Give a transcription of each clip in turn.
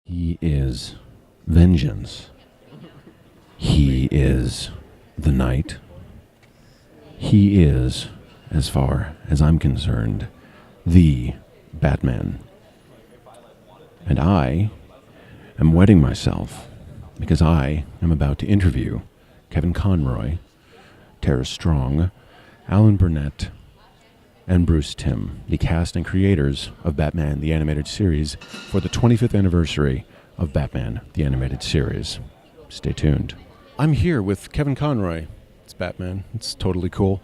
He is vengeance. He is the night. He is, as far as I'm concerned, the Batman. And I am wedding myself because I am about to interview Kevin Conroy, Tara Strong, Alan Burnett, and Bruce Timm, the cast and creators of Batman the Animated Series, for the 25th anniversary of Batman the Animated Series. Stay tuned. I'm here with Kevin Conroy. It's Batman. It's totally cool.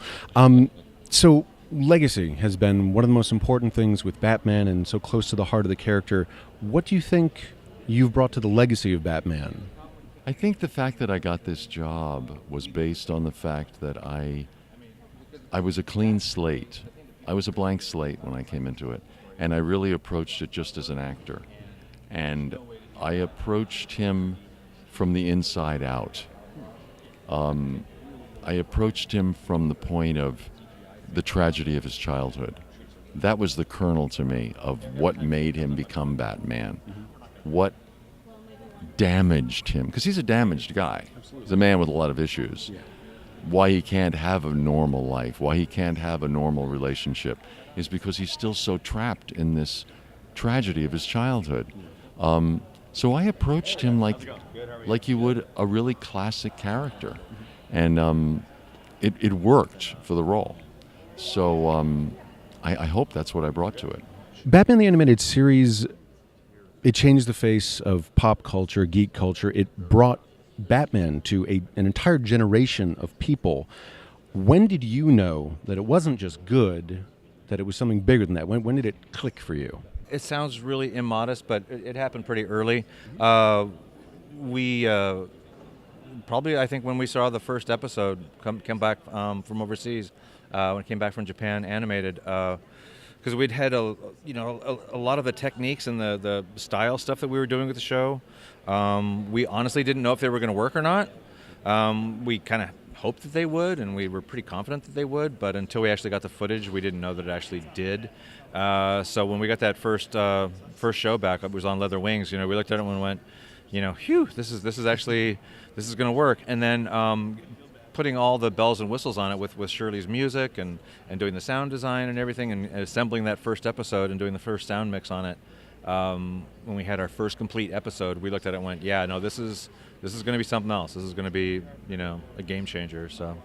So legacy has been one of the most important things with Batman and so close to the heart of the character. What do you think you've brought to the legacy of Batman? I think the fact that I got this job was based on the fact that I was a clean slate. I was a blank slate when I came into it, and I really approached it just as an actor. And I approached him from the inside out. I approached him from the point of the tragedy of his childhood. That was the kernel to me of what made him become Batman. What damaged him, because he's a damaged guy. He's a man with a lot of issues. Why he can't have a normal life, why he can't have a normal relationship, is because he's still so trapped in this tragedy of his childhood. So I approached him like you would a really classic character, and it worked for the role. So I hope that's what I brought to it. Batman the Animated Series, it changed the face of pop culture, geek culture. It brought Batman to an entire generation of people. When did you know that it wasn't just good, that it was something bigger than that? When did it click for you? It sounds really immodest, but it happened pretty early. We probably, I think, when we saw the first episode come back from overseas, when it came back from Japan animated, because we'd had a lot of the techniques and the style stuff that we were doing with the show. We honestly didn't know if they were going to work or not. We kind of hoped that they would, and we were pretty confident that they would, but until we actually got the footage, we didn't know that it actually did. So when we got that first show back, it was on Leather Wings. We looked at it and went, phew, this is going to work. And then putting all the bells and whistles on it with Shirley's music and doing the sound design and everything, and assembling that first episode and doing the first sound mix on it. When we had our first complete episode, we looked at it and went, yeah, no, this is going to be something else. This is going to be, a game changer. So,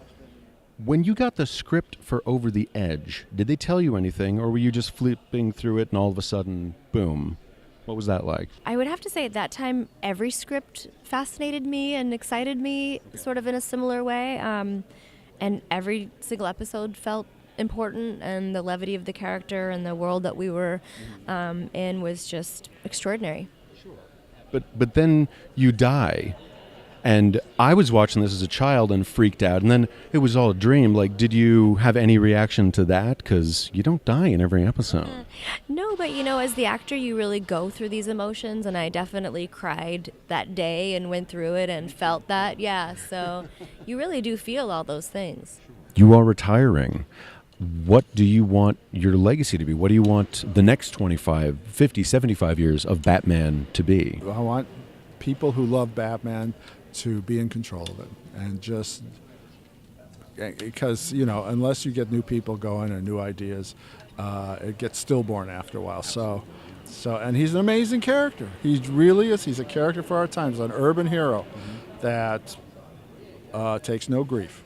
when you got the script for Over the Edge, did they tell you anything, or were you just flipping through it and all of a sudden, boom? What was that like? I would have to say at that time, every script fascinated me and excited me sort of in a similar way. And every single episode felt important, and the levity of the character and the world that we were in was just extraordinary. But then you die, and I was watching this as a child and freaked out, and then it was all a dream. Like, did you have any reaction to that? Because you don't die in every episode. No, but as the actor, you really go through these emotions, and I definitely cried that day and went through it and felt that. Yeah, so you really do feel all those things. You are retiring. What do you want your legacy to be? What do you want the next 25, 50, 75 years of Batman to be? I want people who love Batman to be in control of it. And just because, unless you get new people going or new ideas, it gets stillborn after a while. So, and he's an amazing character. He really is. He's a character for our times, an urban hero that takes no grief.